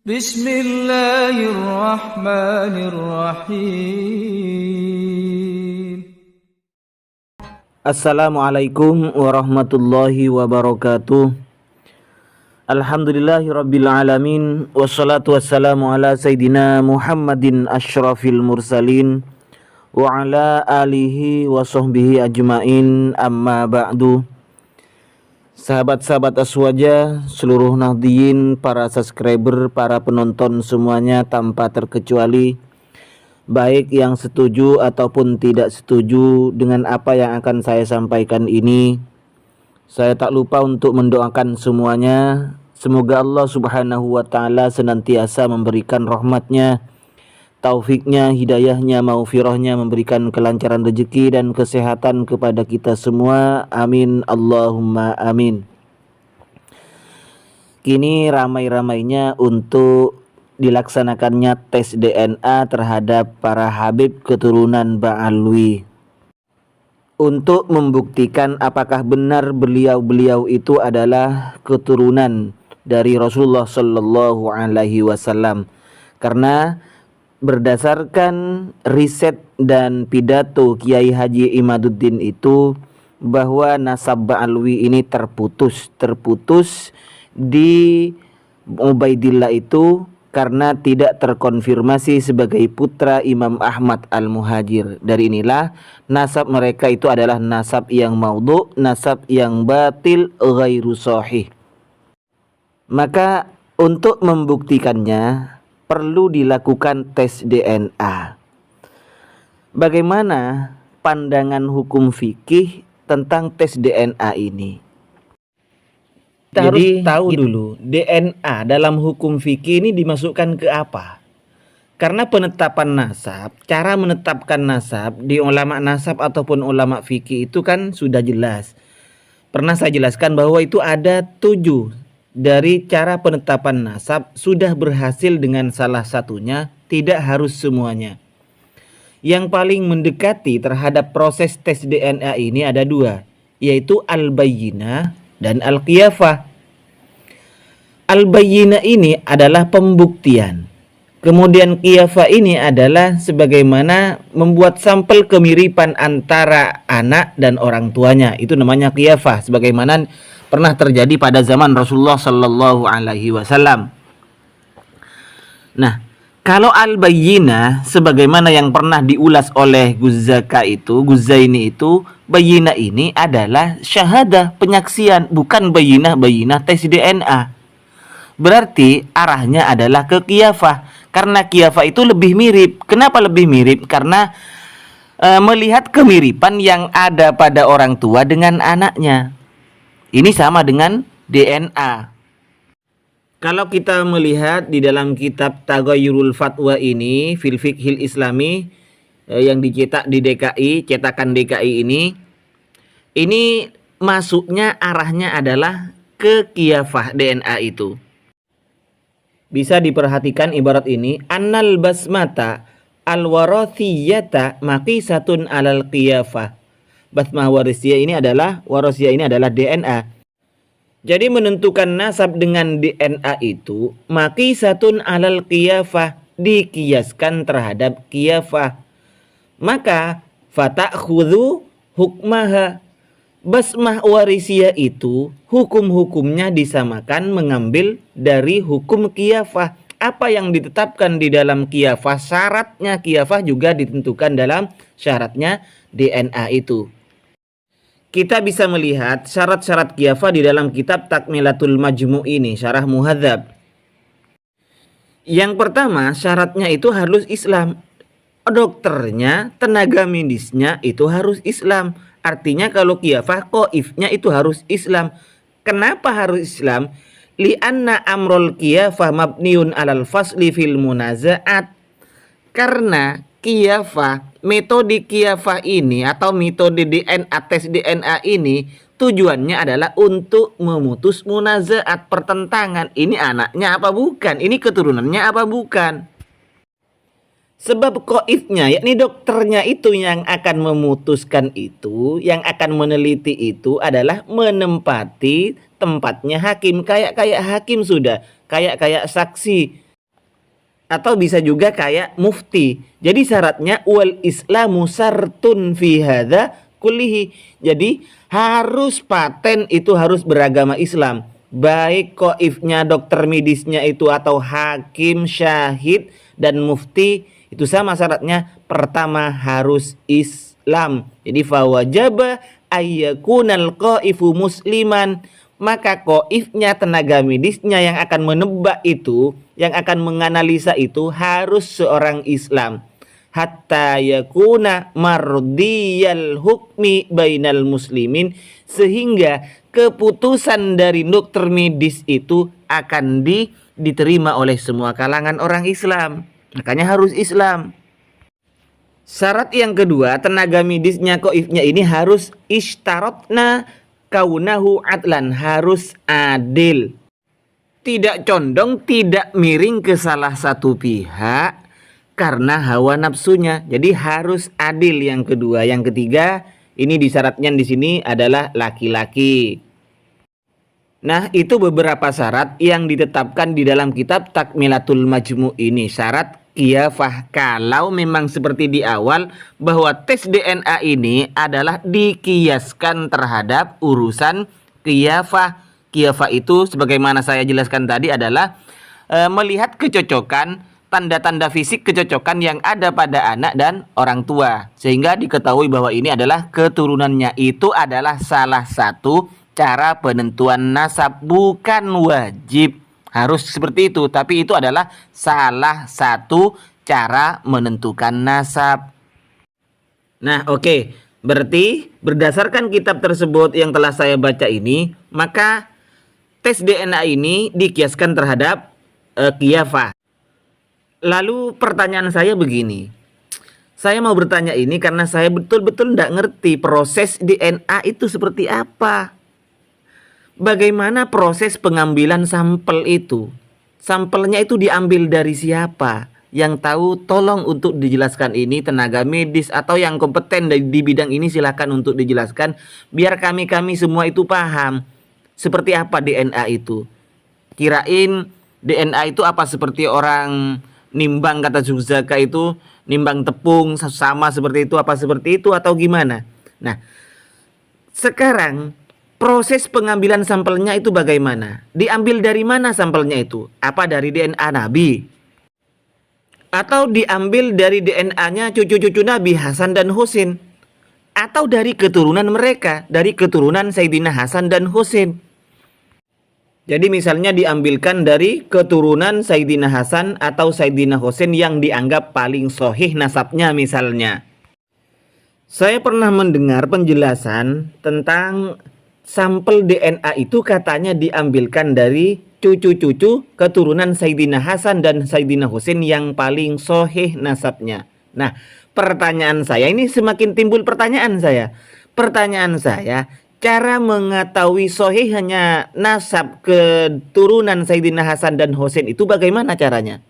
Bismillahirrahmanirrahim. Assalamualaikum warahmatullahi wabarakatuh. Alhamdulillahirabbil alamin, wassalatu wassalamu ala sayidina Muhammadin asyrafil mursalin wa ala alihi wa sahbihi ajmain, amma ba'du. Sahabat-sahabat Aswaja, seluruh nahdiyin, para subscriber, para penonton semuanya tanpa terkecuali, baik yang setuju ataupun tidak setuju dengan apa yang akan saya sampaikan ini, saya tak lupa untuk mendoakan semuanya. Semoga Allah subhanahu wa ta'ala senantiasa memberikan rahmatnya, taufiknya, hidayahnya, maufirahnya, memberikan kelancaran rezeki dan kesehatan kepada kita semua. Amin Allahumma amin. Kini ramai-ramainya untuk dilaksanakannya tes DNA terhadap para Habib keturunan Ba'alwi, untuk membuktikan apakah benar beliau-beliau itu adalah keturunan dari Rasulullah Shallallahu Alaihi Wasallam. Karena berdasarkan riset dan pidato Kiai Haji Imaduddin itu, bahwa nasab Ba'alwi ini terputus di Ubaidillah itu karena tidak terkonfirmasi sebagai putra Imam Ahmad Al-Muhajir. Dari inilah nasab mereka itu adalah nasab yang maudhu, nasab yang batil, ghairu sahih. Maka untuk membuktikannya perlu dilakukan tes DNA. Bagaimana pandangan hukum fikih tentang tes DNA ini? Kita harus tahu dulu DNA dalam hukum fikih ini dimasukkan ke apa. Karena penetapan nasab, cara menetapkan nasab di ulama nasab ataupun ulama fikih itu kan sudah jelas. Pernah saya jelaskan bahwa itu ada 7 dari cara penetapan nasab, sudah berhasil dengan salah satunya, tidak harus semuanya. Yang paling mendekati terhadap proses tes DNA ini ada 2, yaitu al-bayyinah dan al-qiyafah. Al-bayyinah ini adalah pembuktian. Kemudian qiyafah ini adalah sebagaimana membuat sampel kemiripan antara anak dan orang tuanya. Itu namanya qiyafah, sebagaimana pernah terjadi pada zaman Rasulullah Sallallahu Alaihi Wasallam. Nah, kalau al-bayyinah sebagaimana yang pernah diulas oleh Guzaini itu, bayyinah ini adalah syahadah, penyaksian, bukan bayyinah tes DNA. Berarti arahnya adalah ke qiyafah, karena qiyafah itu lebih mirip. Kenapa lebih mirip? Karena melihat kemiripan yang ada pada orang tua dengan anaknya. Ini sama dengan DNA. Kalau kita melihat di dalam kitab Taghayyurul Fatwa ini, fil fiqhil islami, yang dicetak di DKI, cetakan DKI ini masuknya arahnya adalah ke qiyafah DNA itu. Bisa diperhatikan ibarat ini, annal basmata al-warathiyata maqisatun alal qiyafah. Basmah warisiyah ini adalah DNA. Jadi menentukan nasab dengan DNA itu maqisatun alal qiyafah, dikiaskan terhadap qiyafah. Maka fata'khudhu hukmaha, basmah warisiyah itu hukum-hukumnya disamakan mengambil dari hukum qiyafah. Apa yang ditetapkan di dalam qiyafah, syaratnya qiyafah juga ditentukan dalam syaratnya DNA itu. Kita bisa melihat syarat-syarat qiyafah di dalam kitab Takmilatul Majmu' ini, syarah Muhadzab. Yang pertama, syaratnya itu harus Islam. Dokternya, tenaga medisnya itu harus Islam. Artinya kalau qiyafah, qaifnya itu harus Islam. Kenapa harus Islam? Li'anna amrul qiyafah mabniun alal fasli fil munaza'at. Karena qiyafah, metode qiyafah ini atau metode DNA, tes DNA ini tujuannya adalah untuk memutus munazaat, pertentangan. Ini anaknya apa bukan? Ini keturunannya apa bukan? Sebab qaifnya, yakni dokternya itu yang akan memutuskan itu, yang akan meneliti itu adalah menempati tempatnya hakim. Kayak hakim sudah, kayak saksi. atau bisa juga kayak mufti. Jadi syaratnya wal islamu sartun fi hadza kullihi. Jadi harus paten itu harus beragama Islam. Baik qaifnya, dokter medisnya itu atau hakim, syahid dan mufti itu sama syaratnya. Pertama harus Islam. Jadi fawajaba ayyakunal qaifu musliman, maka qaifnya, tenaga medisnya yang akan menebak itu, yang akan menganalisa itu harus seorang Islam. Hatta yakuna mardiyal hukmi bainal muslimin, sehingga keputusan dari dokter medis itu akan diterima oleh semua kalangan orang Islam. Makanya harus Islam. Syarat yang kedua, tenaga medisnya qaifnya ini harus ishtarotna kaunahu adlan, harus adil. Tidak condong, tidak miring ke salah satu pihak karena hawa nafsunya. Jadi harus adil yang kedua. Yang ketiga, ini disyaratkan di sini adalah laki-laki. Nah, itu beberapa syarat yang ditetapkan di dalam kitab Takmilatul Majmu' ini. Syarat khilafah. Kalau memang seperti di awal bahwa tes DNA ini adalah dikiaskan terhadap urusan khilafah. Khilafah itu sebagaimana saya jelaskan tadi adalah melihat kecocokan, tanda-tanda fisik kecocokan yang ada pada anak dan orang tua, sehingga diketahui bahwa ini adalah keturunannya. Itu adalah salah satu cara penentuan nasab, bukan wajib harus seperti itu, tapi itu adalah salah satu cara menentukan nasab. Nah, oke. Berarti berdasarkan kitab tersebut yang telah saya baca ini, maka tes DNA ini dikiaskan terhadap khilafah. Lalu pertanyaan saya begini. Saya mau bertanya ini karena saya betul-betul tidak ngerti proses DNA itu seperti apa. Bagaimana proses pengambilan sampel itu? Sampelnya itu diambil dari siapa? Yang tahu tolong untuk dijelaskan ini, tenaga medis atau yang kompeten di bidang ini silakan untuk dijelaskan biar kami semua itu paham seperti apa DNA itu. Kirain DNA itu apa, seperti orang nimbang, kata Zuzaka itu nimbang tepung sama seperti itu, apa seperti itu atau gimana? Nah, sekarang proses pengambilan sampelnya itu bagaimana? Diambil dari mana sampelnya itu? Apa dari DNA Nabi? Atau diambil dari DNA-nya cucu-cucu Nabi Hasan dan Husain? Atau dari keturunan mereka, dari keturunan Sayyidina Hasan dan Husain? Jadi misalnya diambilkan dari keturunan Sayyidina Hasan atau Sayyidina Husain yang dianggap paling sahih nasabnya misalnya. Saya pernah mendengar penjelasan tentang sampel DNA itu katanya diambilkan dari cucu-cucu keturunan Sayyidina Hasan dan Sayyidina Husain yang paling sahih nasabnya. Nah, pertanyaan saya ini semakin timbul pertanyaan saya. Pertanyaan saya, cara mengetahui sahihnya nasab keturunan Sayyidina Hasan dan Husain itu bagaimana caranya?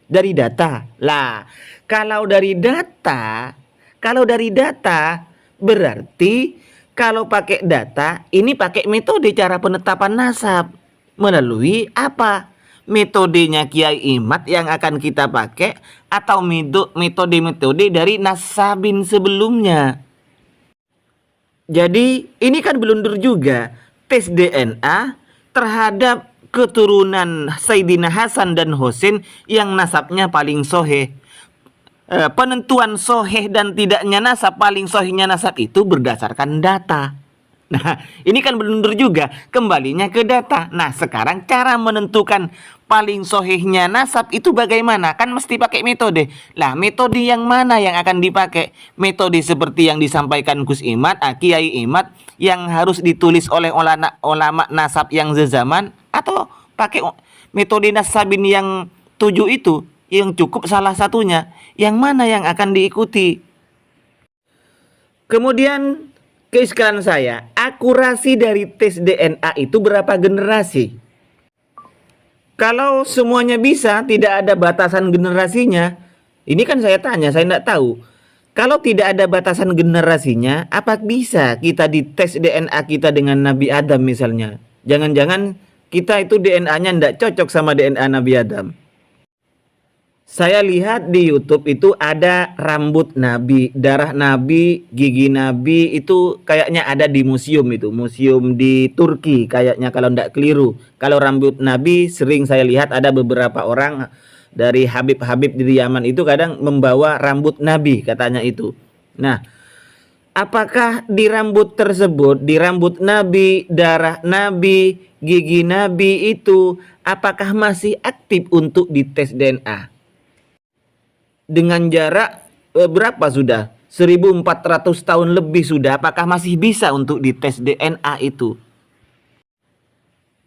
Dari data. Lah, kalau dari data berarti kalau pakai data ini pakai metode cara penetapan nasab. Melalui apa? Metodenya Kiai Imad yang akan kita pakai atau metode-metode dari nasabin sebelumnya. Jadi ini kan blunder juga. Tes DNA terhadap keturunan Sayyidina Hasan dan Husain yang nasabnya paling sahih. Penentuan sahih dan tidaknya nasab, paling sahihnya nasab itu berdasarkan data. Nah, ini kan blunder juga, kembalinya ke data. Nah, sekarang cara menentukan paling sahihnya nasab itu bagaimana? Kan mesti pakai metode. Lah, metode yang mana yang akan dipakai? Metode seperti yang disampaikan Gus Imad, Kiai Imad, yang harus ditulis oleh ulama nasab yang sezaman, atau pakai metode nasabin yang 7 itu, yang cukup salah satunya? Yang mana yang akan diikuti? Kemudian keiskalan saya, akurasi dari tes DNA itu berapa generasi? Kalau semuanya bisa, tidak ada batasan generasinya. Ini kan saya tanya, saya tidak tahu. Kalau tidak ada batasan generasinya, apa bisa kita dites DNA kita dengan Nabi Adam misalnya? Jangan-jangan kita itu DNA-nya tidak cocok sama DNA Nabi Adam. Saya lihat di YouTube itu ada rambut Nabi, darah Nabi, gigi Nabi itu kayaknya ada di museum itu, museum di Turki kayaknya kalau tidak keliru. Kalau rambut Nabi sering saya lihat ada beberapa orang dari Habib-Habib di Yaman itu kadang membawa rambut Nabi katanya itu. Nah, apakah di rambut tersebut, di rambut Nabi, darah Nabi, gigi Nabi itu apakah masih aktif untuk dites DNA? Dengan jarak berapa sudah? 1400 tahun lebih sudah, apakah masih bisa untuk dites DNA itu?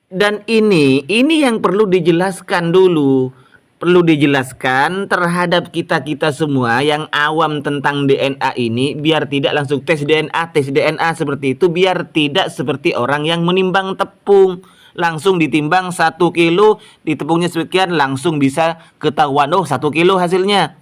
Dan ini yang perlu dijelaskan dulu. Perlu dijelaskan terhadap kita-kita semua yang awam tentang DNA ini, biar tidak langsung tes DNA seperti itu, biar tidak seperti orang yang menimbang tepung. Langsung ditimbang 1 kilo, ditepungnya sekian, langsung bisa ketahuan, oh 1 kilo hasilnya.